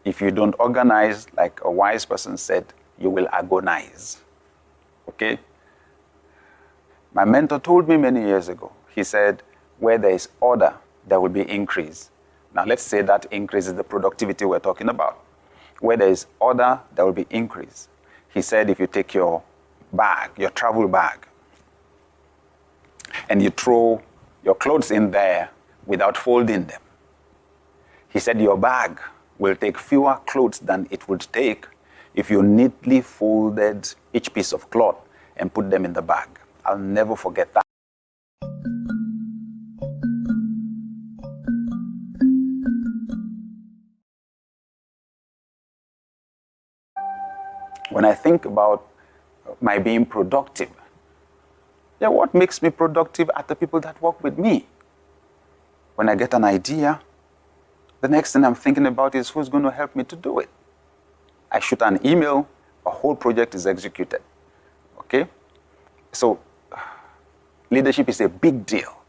If you don't organize, like a wise person said, you will agonize. Okay? My mentor told me many years ago, he said, where there is order, there will be increase. Now let's say that increase is the productivity we're talking about. Where there is order, there will be increase. He said, if you take your bag, your travel bag, and you throw your clothes in there without folding them, he said your bag will take fewer clothes than it would take if you neatly folded each piece of cloth and put them in the bag. I'll never forget that. When I think about my being productive, what makes me productive are the people that work with me. When I get an idea, the next thing I'm thinking about is who's going to help me to do it. I shoot an email, a whole project is executed. Okay? So, leadership is a big deal.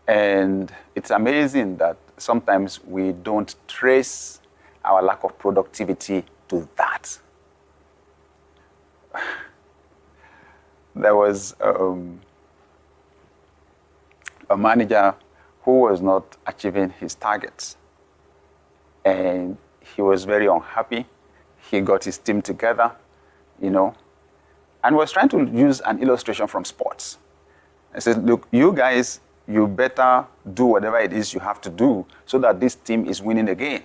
And it's amazing that sometimes we don't trace our lack of productivity to that. There was a manager who was not achieving his targets. And he was very unhappy. He got his team together, and was trying to use an illustration from sports. I said, look, you guys, you better do whatever it is you have to do so that this team is winning again.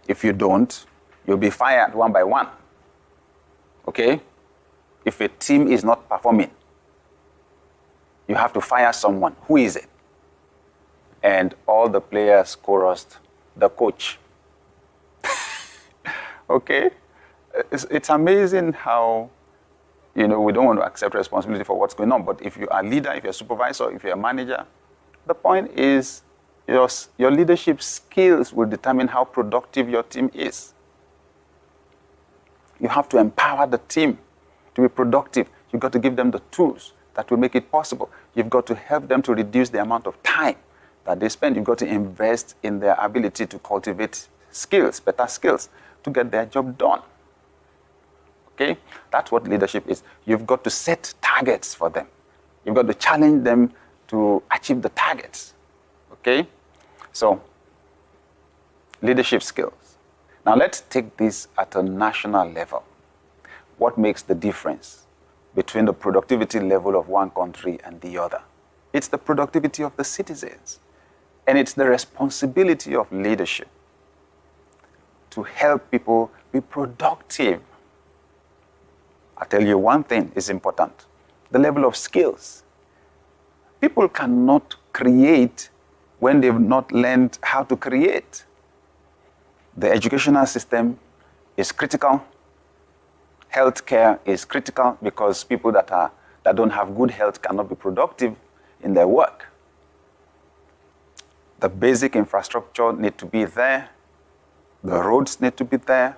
If you don't, you'll be fired one by one. Okay? If a team is not performing, you have to fire someone. Who is it? And all the players chorused, the coach. Okay? It's amazing how, we don't want to accept responsibility for what's going on. But if you are a leader, if you're a supervisor, if you're a manager, the point is your leadership skills will determine how productive your team is. You have to empower the team to be productive. You've got to give them the tools that will make it possible. You've got to help them to reduce the amount of time that they spend. You've got to invest in their ability to cultivate skills, better skills, to get their job done. Okay? That's what leadership is. You've got to set targets for them. You've got to challenge them to achieve the targets. Okay? So, leadership skills. Now let's take this at a national level. What makes the difference between the productivity level of one country and the other? It's the productivity of the citizens. And it's the responsibility of leadership to help people be productive. I'll tell you one thing is important. The level of skills. People cannot create when they've not learned how to create. The educational system is critical. Healthcare is critical because people that don't have good health cannot be productive in their work. The basic infrastructure need to be there. The roads need to be there.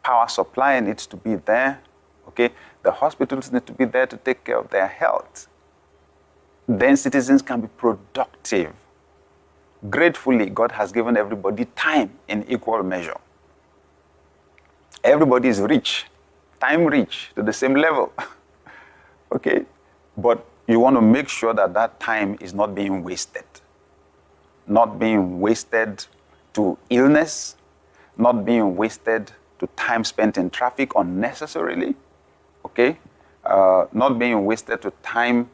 Power supply needs to be there. Okay? The hospitals need to be there to take care of their health. Then citizens can be productive. Gratefully, God has given everybody time in equal measure. Everybody is rich, time rich, to the same level. Okay? But you want to make sure that that time is not being wasted. Not being wasted to illness, not being wasted to time spent in traffic unnecessarily. Okay? Not being wasted to time,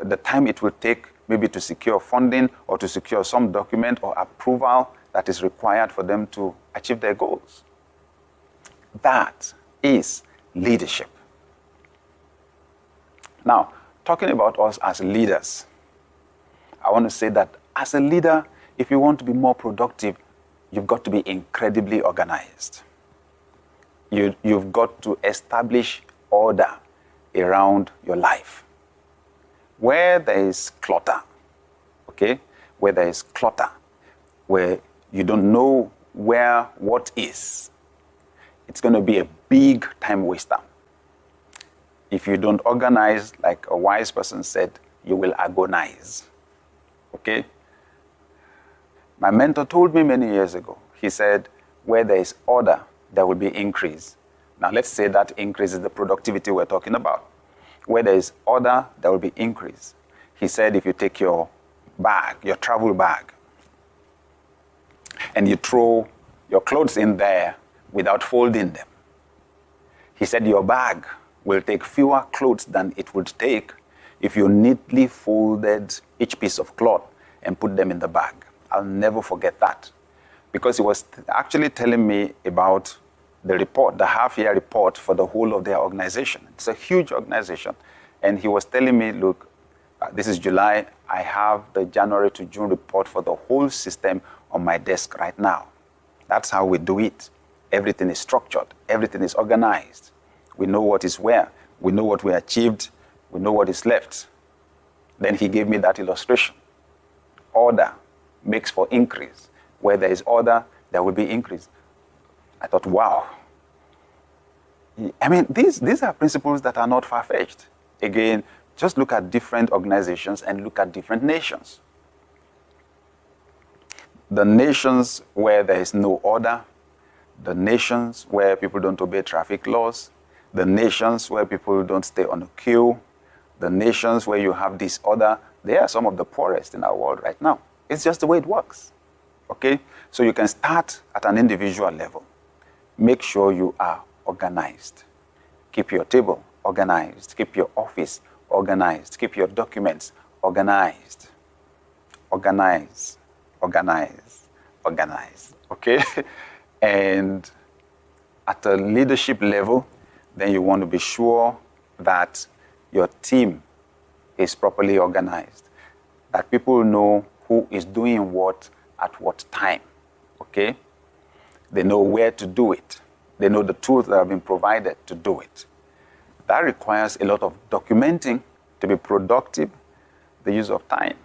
the time it will take maybe to secure funding or to secure some document or approval that is required for them to achieve their goals. That is leadership. Now, talking about us as leaders, I want to say that as a leader, if you want to be more productive, you've got to be incredibly organized. You've got to establish order around your life. Where there is clutter, okay? Where there is clutter, where you don't know where what is, it's going to be a big time waster. If you don't organize, like a wise person said, you will agonize, okay? My mentor told me many years ago, he said, where there is order, there will be increase. Now let's say that increase is the productivity we're talking about. Where there is order, there will be increase. He said if you take your bag, your travel bag, and you throw your clothes in there without folding them, he said your bag will take fewer clothes than it would take if you neatly folded each piece of cloth and put them in the bag. I'll never forget that, because he was actually telling me about the report, the half-year report for the whole of their organization. It's a huge organization. And he was telling me, look, this is July, I have the January to June report for the whole system on my desk right now. That's how we do it. Everything is structured, everything is organized. We know what is where, we know what we achieved, we know what is left. Then he gave me that illustration. Order makes for increase. Where there is order, there will be increase. I thought, wow. I mean, these are principles that are not far-fetched. Again, just look at different organizations and look at different nations. The nations where there is no order, the nations where people don't obey traffic laws, the nations where people don't stay on a queue, the nations where you have disorder, they are some of the poorest in our world right now. It's just the way it works. Okay? So you can start at an individual level. Make sure you are organized. Keep your table organized. Keep your office organized. Keep your documents organized. Organize, organize, organize. Okay? And at a leadership level, then you want to be sure that your team is properly organized, that people know who is doing what at what time. Okay? They know where to do it. They know the tools that have been provided to do it. That requires a lot of documenting to be productive, the use of time.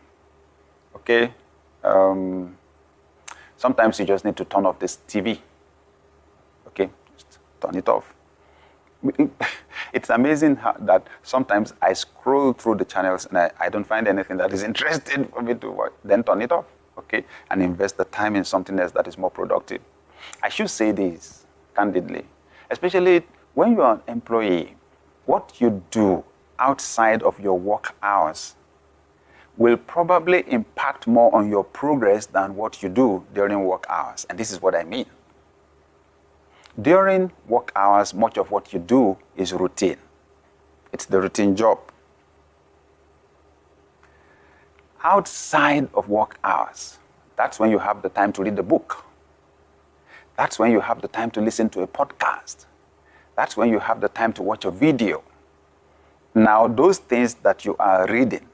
Okay? Sometimes you just need to turn off this TV. Okay? Just turn it off. It's amazing that sometimes I scroll through the channels and I don't find anything that is interesting for me to watch. Then turn it off. Okay? And invest the time in something else that is more productive. I should say this candidly, especially when you are an employee, what you do outside of your work hours will probably impact more on your progress than what you do during work hours. And this is what I mean. During work hours, much of what you do is routine. It's the routine job. Outside of work hours, that's when you have the time to read a book. That's when you have the time to listen to a podcast. That's when you have the time to watch a video. Now, those things that you are reading,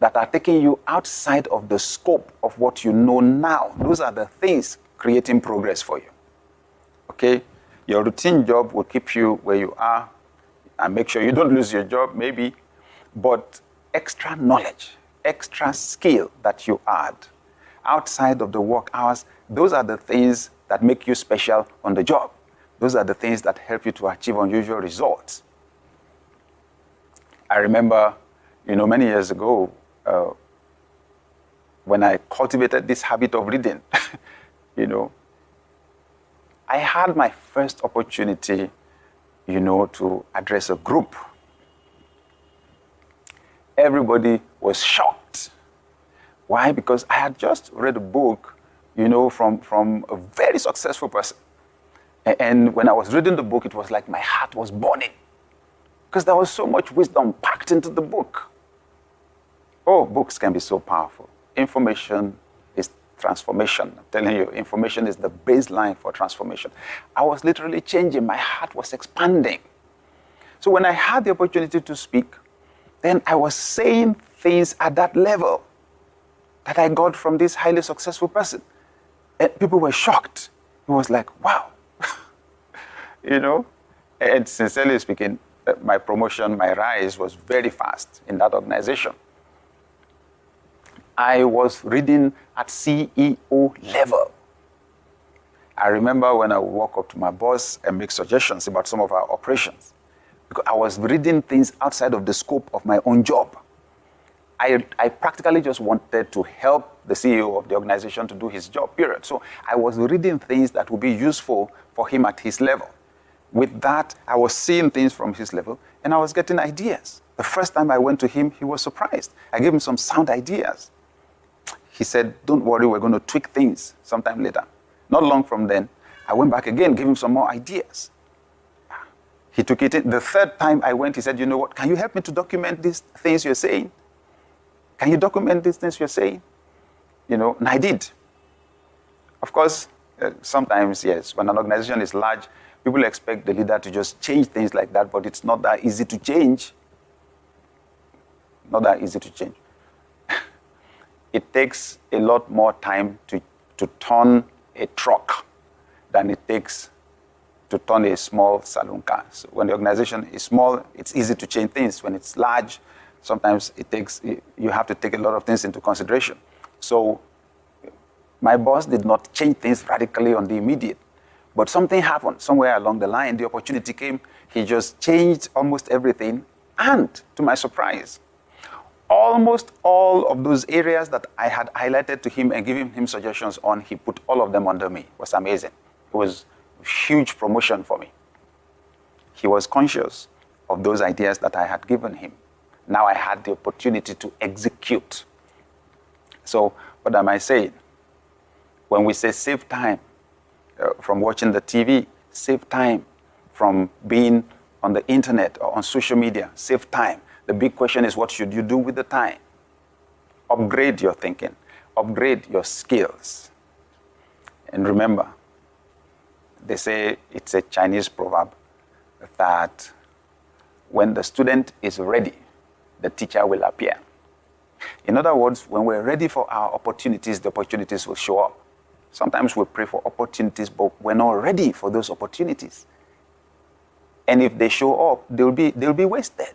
that are taking you outside of the scope of what you know now, those are the things creating progress for you. Okay? Your routine job will keep you where you are and make sure you don't lose your job, maybe. But extra knowledge, extra skill that you add outside of the work hours, those are the things that make you special on the job. Those are the things that help you to achieve unusual results. I remember, many years ago, when I cultivated this habit of reading, I had my first opportunity, to address a group. Everybody was shocked. Why? Because I had just read a book, from a very successful person. And when I was reading the book, it was like my heart was burning, because there was so much wisdom packed into the book. Oh, books can be so powerful. Information is transformation. I'm telling you, information is the baseline for transformation. I was literally changing. My heart was expanding. So when I had the opportunity to speak, then I was saying things at that level that I got from this highly successful person. And people were shocked. It was like, wow. And sincerely speaking, my promotion, my rise was very fast in that organization. I was reading at CEO level. I remember when I would walk up to my boss and make suggestions about some of our operations, because I was reading things outside of the scope of my own job. I practically just wanted to help the CEO of the organization to do his job, period. So I was reading things that would be useful for him at his level. With that, I was seeing things from his level, and I was getting ideas. The first time I went to him, he was surprised. I gave him some sound ideas. He said, don't worry, we're going to tweak things sometime later. Not long from then, I went back again, gave him some more ideas. He took it in. The third time I went, he said, you know what, can you help me to document these things you're saying? Can you document these things you're saying? You know, and I did. Of course, sometimes, yes, when an organization is large, people expect the leader to just change things like that, but it's not that easy to change. Not that easy to change. It takes a lot more time to turn a truck than it takes to turn a small saloon car. So when the organization is small, it's easy to change things. When it's large, sometimes you have to take a lot of things into consideration. So my boss did not change things radically on the immediate, but something happened somewhere along the line. The opportunity came. He just changed almost everything. And to my surprise, almost all of those areas that I had highlighted to him and given him suggestions on, he put all of them under me. It was amazing. It was a huge promotion for me. He was conscious of those ideas that I had given him. Now I had the opportunity to execute. So what am I saying? When we say save time from watching the TV, save time from being on the internet or on social media, save time. The big question is, what should you do with the time? Upgrade your thinking, upgrade your skills. And remember, they say, it's a Chinese proverb, that when the student is ready, the teacher will appear. In other words, when we're ready for our opportunities, the opportunities will show up. Sometimes we pray for opportunities, but we're not ready for those opportunities. And if they show up, they'll be wasted.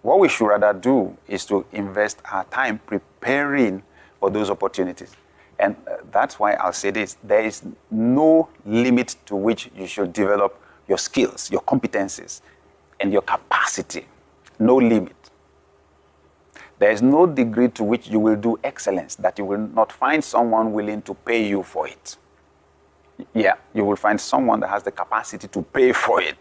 What we should rather do is to invest our time preparing for those opportunities. And that's why I'll say this. There is no limit to which you should develop your skills, your competencies, and your capacity. No limit. There is no degree to which you will do excellence that you will not find someone willing to pay you for it. Yeah, you will find someone that has the capacity to pay for it.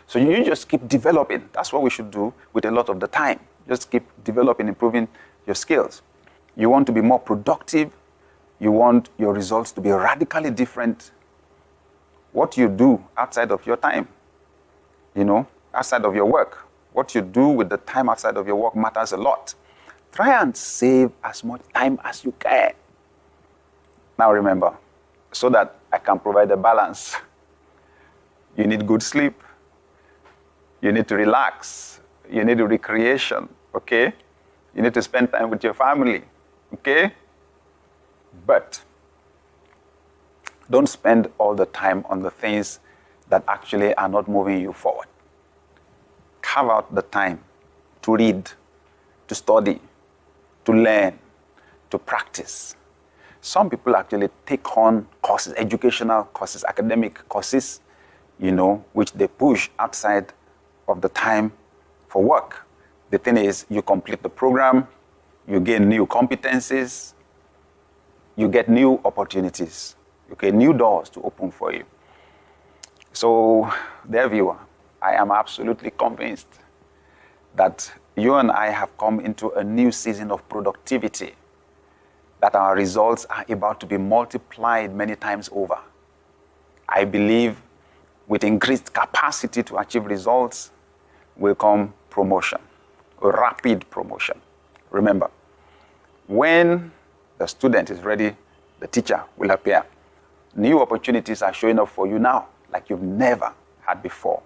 So you just keep developing. That's what we should do with a lot of the time. Just keep developing, improving your skills. You want to be more productive. You want your results to be radically different. What you do outside of your time, outside of your work, what you do with the time outside of your work matters a lot. Try and save as much time as you can. Now remember, so that I can provide a balance, you need good sleep. You need to relax. You need recreation, okay? You need to spend time with your family, okay? But don't spend all the time on the things that actually are not moving you forward. Carve out the time to read, to study, to learn, to practice. Some people actually take on courses, educational courses, academic courses, which they push outside of the time for work. The thing is, you complete the program, you gain new competencies, you get new opportunities, okay, new doors to open for you. So, dear viewer, I am absolutely convinced that you and I have come into a new season of productivity, that our results are about to be multiplied many times over. I believe with increased capacity to achieve results will come promotion, rapid promotion. Remember, when the student is ready, the teacher will appear. New opportunities are showing up for you now like you've never had before.